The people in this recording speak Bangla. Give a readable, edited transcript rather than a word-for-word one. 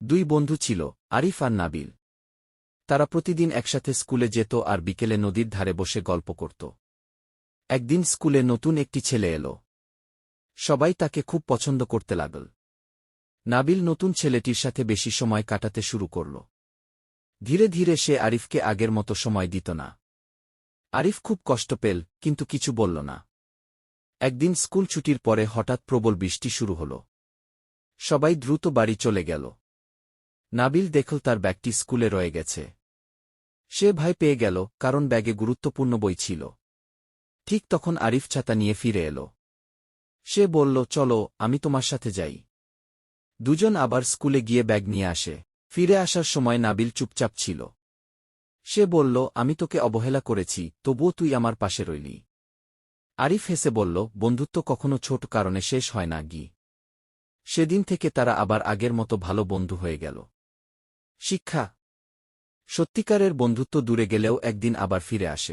দুই বন্ধু ছিল, আরিফ আর নাবিল। তারা প্রতিদিন একসাথে স্কুলে যেত আর বিকেলে নদীর ধারে বসে গল্প করত। একদিন স্কুলে নতুন একটি ছেলে এল। সবাই তাকে খুব পছন্দ করতে লাগল। নাবিল নতুন ছেলেটির সাথে বেশি সময় কাটাতে শুরু করল। ধীরে ধীরে সে আরিফকে আগের মতো সময় দিত না। আরিফ খুব কষ্ট পেল, কিন্তু কিছু বলল না। একদিন স্কুল ছুটির পরে হঠাৎ প্রবল বৃষ্টি শুরু হল। সবাই দ্রুত বাড়ি চলে গেল। নাবিল দেখল তার ব্যাগটি স্কুলে রয়ে গেছে। সে ভয় পেয়ে গেল, কারণ ব্যাগে গুরুত্বপূর্ণ বই ছিল। ঠিক তখন আরিফ ছাতা নিয়ে ফিরে এল। সে বলল, চলো, আমি তোমার সাথে যাই। দুজন আবার স্কুলে গিয়ে ব্যাগ নিয়ে আসে। ফিরে আসার সময় নাবিল চুপচাপ ছিল। সে বলল, আমি তোকে অবহেলা করেছি, তবুও তুই আমার পাশে রইলি। আরিফ হেসে বলল, বন্ধুত্ব কখনো ছোট কারণে শেষ হয় না গি। সেদিন থেকে তারা আবার আগের মতো ভালো বন্ধু হয়ে গেল। শিক্ষা: সত্যিকারের বন্ধুত্ব দূরে গেলেও একদিন আবার ফিরে আসে।